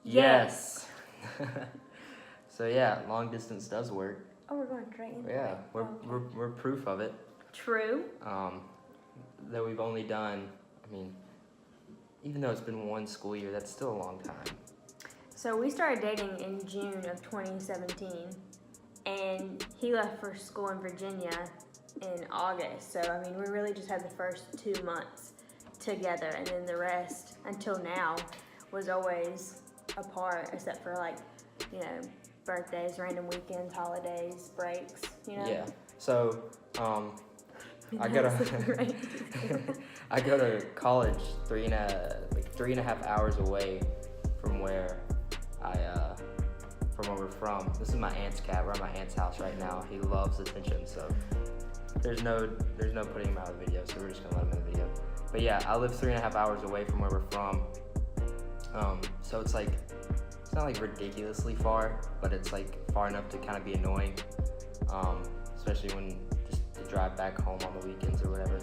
Yes. So yeah, long distance does work. Oh, we're going straight into Yeah, it. we're proof of it. True. That we've only done, I mean, even though it's been one school year, that's still a long time. So we started dating in June of 2017, and he left for school in Virginia in August. So I mean, we really just had the first 2 months together, and then the rest until now was always apart, except for like, you know, birthdays, random weekends, holidays, breaks. You know. Yeah. So I go to I go to college 3.5 hours away from where from where we're from. This is my aunt's cat. We're at my aunt's house right now. He loves attention, so there's no putting him out of the video, so we're just gonna let him in the video. But yeah, I live 3.5 hours away from where we're from. So it's like, it's not like ridiculously far, but it's like far enough to kind of be annoying. Especially when just to drive back home on the weekends or whatever.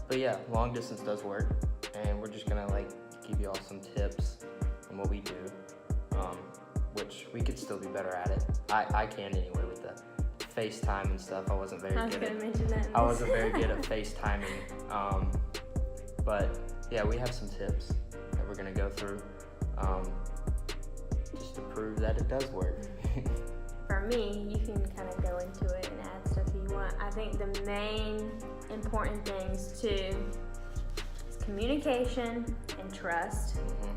But yeah, long distance does work, and we're just gonna like give you all some tips on what we do, which we could still be better at it. I can anyway with the FaceTime and stuff. I wasn't very good at FaceTiming. But yeah, we have some tips that we're gonna go through, just to prove that it does work. For me, you can kind of go into it and add stuff you want. I think the main important things too is communication and trust. Mm-hmm.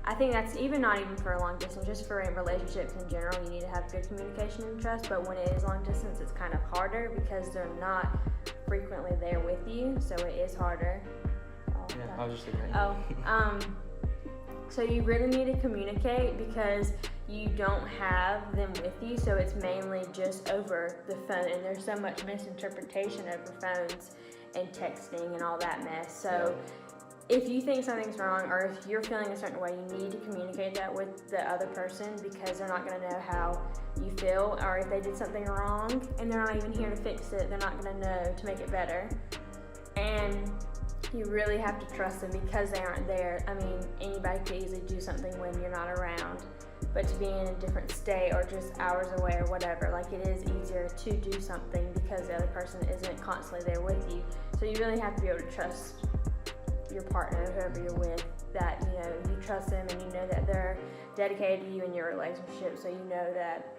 I think that's not even for a long distance, just for relationships in general, you need to have good communication and trust. But when it is long distance, it's kind of harder because they're not frequently there with you, so it is harder. Yeah, I was just agreeing. So you really need to communicate because you don't have them with you, so it's mainly just over the phone, and there's so much misinterpretation over phones and texting and all that mess. So if you think something's wrong, or if you're feeling a certain way, you need to communicate that with the other person, because they're not going to know how you feel, or if they did something wrong and they're not even here to fix it, they're not going to know to make it better. And you really have to trust them because they aren't there. I mean, anybody could easily do something when you're not around, but to be in a different state or just hours away or whatever, like, it is easier to do something because the other person isn't constantly there with you. So you really have to be able to trust your partner, whoever you're with, that, you know, you trust them and you know that they're dedicated to you in your relationship, so you know that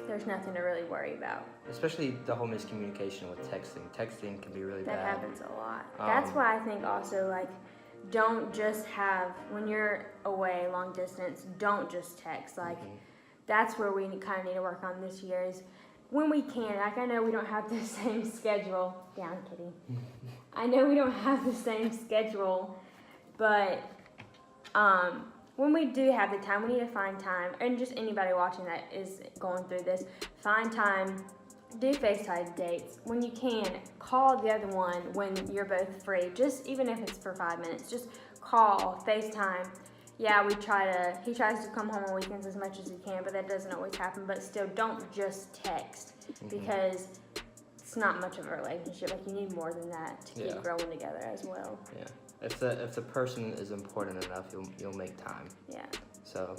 there's nothing to really worry about. Especially the whole miscommunication with texting. Texting can be really bad. That happens a lot. That's why I think also, like, don't just have, when you're away long distance, don't just text. Like, that's where we kind of need to work on this year, is when we can. Like, I know we don't have the same schedule. Down, kitty. I know we don't have the same schedule, but when we do have the time, we need to find time, and just anybody watching that is going through this, find time, do FaceTime dates. When you can, call the other one when you're both free, just even if it's for 5 minutes, just call, FaceTime. Yeah, he tries to come home on weekends as much as he can, but that doesn't always happen. But still, don't just text, because it's not much of a relationship. Like, you need more than that to keep growing together as well. Yeah. If the person is important enough, you'll make time. Yeah. So,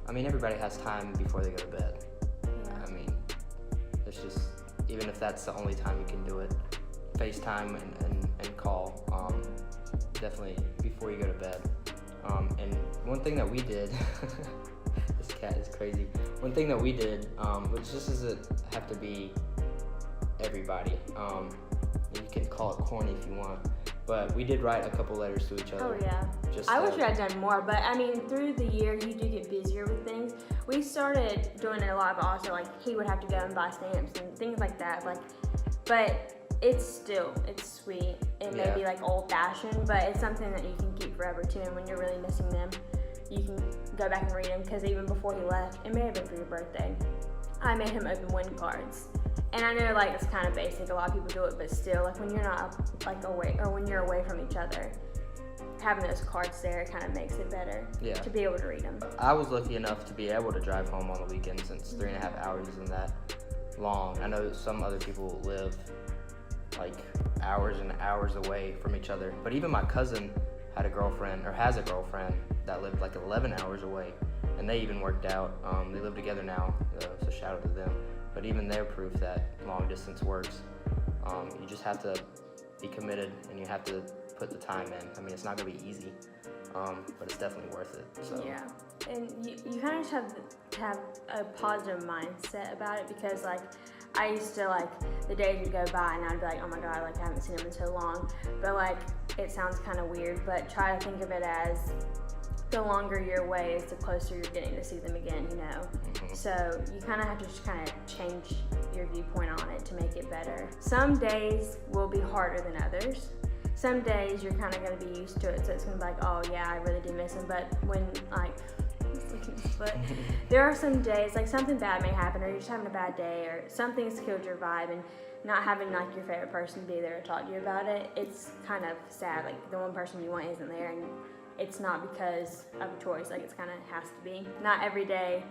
I mean, everybody has time before they go to bed. Yeah. I mean, it's just, even if that's the only time you can do it, FaceTime and call, definitely before you go to bed. And one thing that we did, this cat is crazy. One thing that we did, which just doesn't have to be everybody. You can call it corny if you want. But we did write a couple letters to each other. Oh, yeah. I wish I had done more, but I mean, through the year, you do get busier with things. We started doing it a lot, but also, like, he would have to go and buy stamps and things like that. Like, but it's sweet. It may be, like, old-fashioned, but it's something that you can keep forever, too. And when you're really missing them, you can go back and read them, because even before he left, it may have been for your birthday, I made him open wind cards. And I know, like, it's kind of basic, a lot of people do it, but still, like, when you're not, like, away, or when you're away from each other, having those cards there kind of makes it better to be able to read them. I was lucky enough to be able to drive home on the weekend, since 3.5 hours isn't that long. I know some other people live, like, hours and hours away from each other, but even my cousin had a girlfriend, or has a girlfriend, that lived like 11 hours away, and they even worked out. They live together now, so shout out to them. But even they're proof that long distance works. You just have to be committed, and you have to put the time in. I mean, it's not gonna be easy, but it's definitely worth it. So. Yeah, and you kind of just have to have a positive mindset about it, because like I used to, like, the days would go by and I'd be like, oh my god, like I haven't seen him in so long. But like, it sounds kind of weird, but try to think of it as the longer you're away is the closer you're getting to see them again, you know? Mm-hmm. So you kind of have to just kind of change your viewpoint on it to make it better. Some days will be harder than others. Some days you're kind of going to be used to it, so it's going to be like, oh yeah, I really do miss him. But when, like, but there are some days, like something bad may happen, or you're just having a bad day, or something's killed your vibe, and not having like your favorite person be there to talk to you about it, it's kind of sad. Like the one person you want isn't there, and it's not because of a choice, like it's kind of has to be. Not every day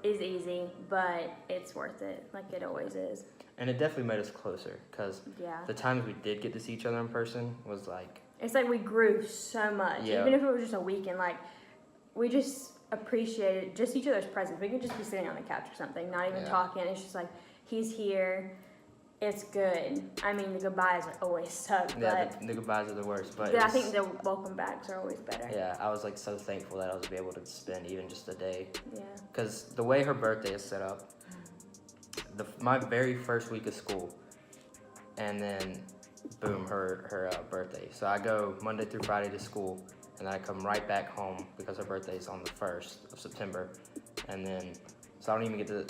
is easy, but it's worth it, like it always is. And it definitely made us closer, because Yeah. the times we did get to see each other in person was like, It's like we grew so much. Yeah. Even if it was just a weekend, like we just appreciated just each other's presence. We could just be sitting on the couch or something, not even Yeah. talking. It's just like, he's here. It's good. I mean, the goodbyes always suck, yeah, but the goodbyes are the worst. But I think the welcome backs are always better. yeah, I was like so thankful that I was able to spend even just a day. Yeah. Because the way her birthday is set up, my very first week of school, and then boom, her birthday. So I go Monday through Friday to school, and then I come right back home because her birthday is on the 1st of September, and then so I don't even get to.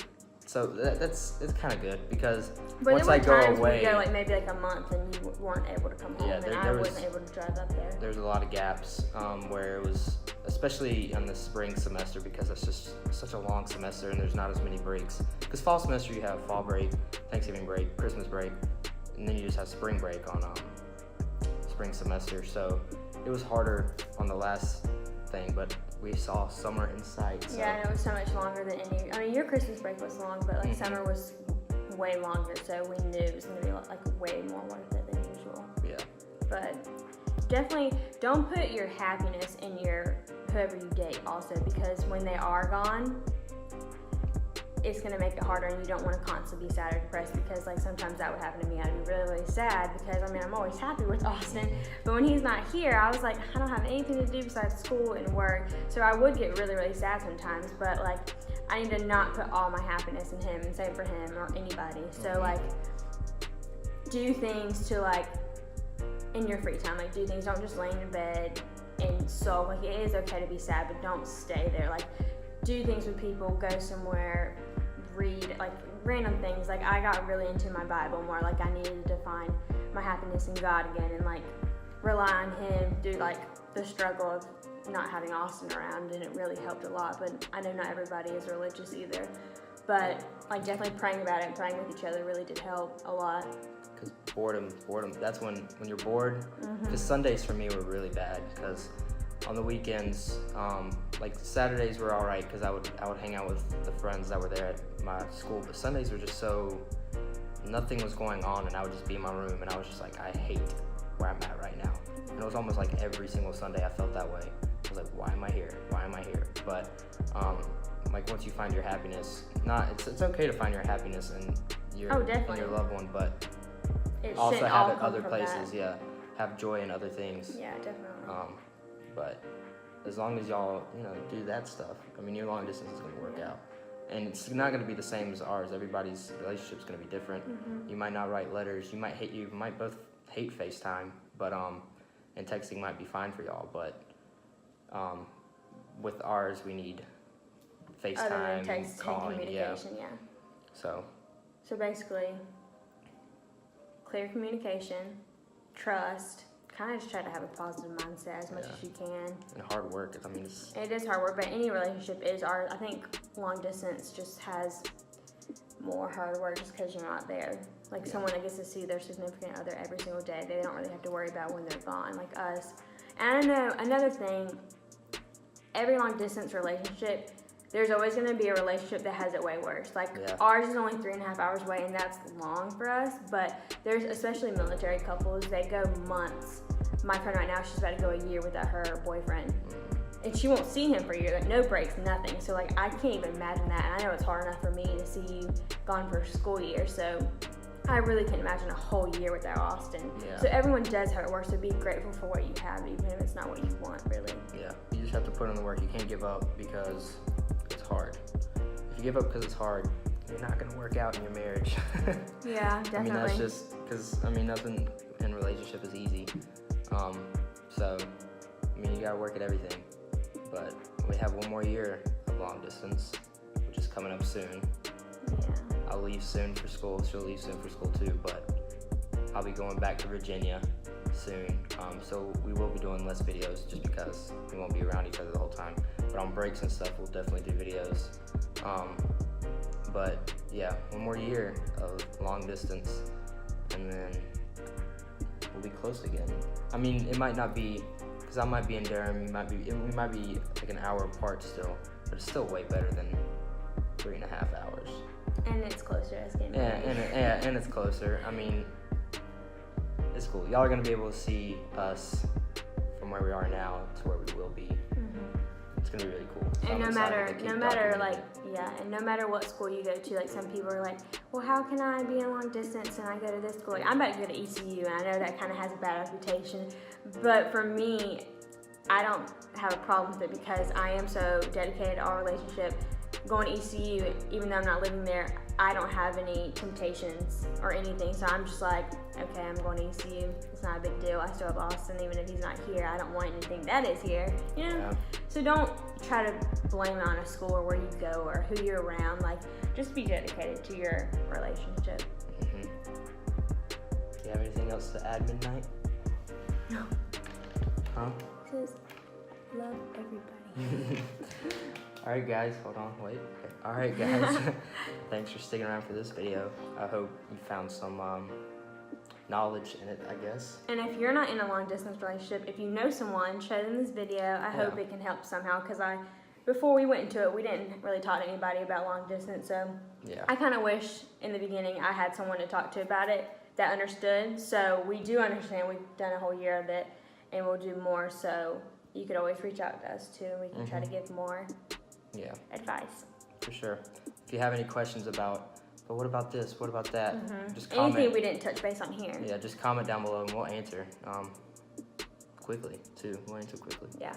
So it's kind of good, because But once there I were go times away, when you go like maybe like a month and you weren't able to come home, Yeah, and there I was- wasn't able to drive up there. there's a lot of gaps where it was, especially in the spring semester, because it's just such a long semester and there's not as many breaks. Because fall semester you have fall break, Thanksgiving break, Christmas break, and then you just have spring break on spring semester. So it was harder on the last thing, but we saw summer in sight. So. Yeah, and it was so much longer than any. I mean, your Christmas break was long, but like Mhm. summer was way longer, so we knew it was gonna be like way more worth it than usual. Yeah. But definitely don't put your happiness in your whoever you date also, because when they are gone, it's gonna make it harder, and you don't want to constantly be sad or depressed, because like sometimes that would happen to me. I'd be really, really sad because I mean I'm always happy with Austin, but when he's not here, I was like, I don't have anything to do besides school and work, so I would get really, really sad sometimes. But like I need to not put all my happiness in him, and same for him or anybody. So like do things to like in your free time, like do things. Don't just lay in your bed and sulk. Like it is okay to be sad, but don't stay there. Like do things with people, go somewhere, read like random things. Like I got really into my Bible more. Like I needed to find my happiness in God again, and like rely on Him through like the struggle of not having Austin around, and it really helped a lot. But I know not everybody is religious either, but like definitely praying about it and praying with each other really did help a lot. Because boredom, that's when you're bored. Because Sundays for me were really bad, because on the weekends, like Saturdays were all right, because I would hang out with the friends that were there at my school, but Sundays were just so, nothing was going on, and I would just be in my room, and I was just like, I hate where I'm at right now. And it was almost like every single Sunday I felt that way. I was like, why am I here? Why am I here? But like once you find your happiness, it's okay to find your happiness in your definitely. in your loved one, but It also shouldn't have all it come other from places. that. Yeah, have joy in other things. Yeah, definitely. But as long as y'all, do that stuff, I mean, your long distance is gonna work out, and it's not gonna be the same as ours. Everybody's relationship's gonna be different. You might not write letters. You might both hate FaceTime, but and texting might be fine for y'all. But with ours, we need Other FaceTime, than text and calling. Yeah. communication, yeah. So So basically, clear communication, trust, kind of just try to have a positive mindset as much Yeah. as you can. and hard work. I mean, it's And it is hard work, but any relationship is hard. I think long distance just has more hard work just because you're not there. Like someone that gets to see their significant other every single day, they don't really have to worry about when they're gone, like us. And I know another thing, every long distance relationship, there's always going to be a relationship that has it way worse. Like Yeah. ours is only 3.5 hours away, and that's long for us. But there's especially military couples, they go months my friend right now, she's about to go a year without her boyfriend. And she won't see him for a year, like no breaks, nothing. So like I can't even imagine that. And I know it's hard enough for me to see you gone for a school year. So I really can't imagine a whole year without Austin. Yeah. So everyone does how it works. So be grateful for what you have, even if it's not what you want, really. Yeah, you just have to put in the work. You can't give up because it's hard. If you give up because it's hard, you're not gonna work out in your marriage. Yeah, definitely. I mean, that's just because nothing in a relationship is easy. So I mean, you gotta work at everything. But we have one more year of long distance, which is coming up soon. Yeah. I'll leave soon for school. She'll leave soon for school too, but I'll be going back to Virginia soon. So we will be doing less videos just because we won't be around each other the whole time. But on breaks and stuff, we'll definitely do videos. But yeah, one more year of long distance, and then we'll be close again. I mean, it might not be, because I might be in Durham, we might be like an hour apart still, but it's still way better than 3.5 hours. And it's closer, as getting And it's closer. I mean, it's cool. Y'all are gonna be able to see us from where we are now to where we will be. It's gonna be really cool. So And I'm no excited to keep matter documenting like, it. yeah, and no matter what school you go to, like some people are like, well, how can I be in long distance and I go to this school? Like, I'm about to go to ECU, and I know that kind of has a bad reputation, but for me, I don't have a problem with it because I am so dedicated to our relationship. Going to ECU, even though I'm not living there, I don't have any temptations or anything, so I'm just like, okay, I'm going to ECU. It's not a big deal. I still have Austin, even if he's not here. I don't want anything that is here, you know? Yeah. So don't try to blame it on a school or where you go or who you're around. Like, just be dedicated to your relationship. Do you have anything else to add, Midnight? No. Huh? Just love everybody. Alright guys, hold on, wait. Okay. Alright guys, thanks for sticking around for this video. I hope you found some knowledge in it, I guess. And if you're not in a long distance relationship, if you know someone, show them this video. I hope it can help somehow, because before we went into it, we didn't really talk to anybody about long distance, so Yeah. I kind of wish in the beginning I had someone to talk to about it that understood. So we do understand. We've done a whole year of it, and we'll do more, so you could always reach out to us too, and we can try to give more advice. For sure. If you have any questions about, but what about this, what about that, just comment. Anything we didn't touch base on here. Yeah, just comment down below and we'll answer quickly too. We'll answer quickly. Yeah.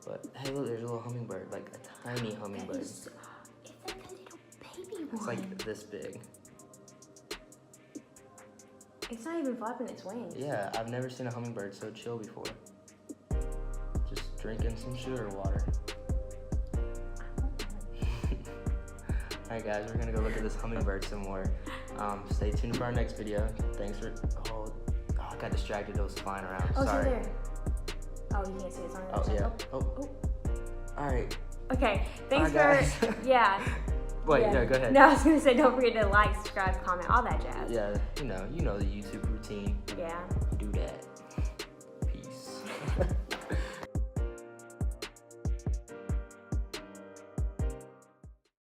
But hey, look, there's a little hummingbird, like a tiny hummingbird. It's like a little baby one. It's like this big. It's not even flapping its wings. Yeah, I've never seen a hummingbird so chill before. Just drinking some sugar water. Alright guys, we're gonna go look at this hummingbird some more. Stay tuned for our next video. Thanks for, I got distracted, it was flying around. Oh, Sorry. it's right there. Oh, you can't see it, it's on the Oh, other yeah. side. Oh. Alright. Okay, thanks Alright, for, guys. yeah. Wait, Yeah. no, go ahead. No, I was gonna say, don't forget to like, subscribe, comment, all that jazz. Yeah, you know the YouTube routine. Yeah. Do that. Peace.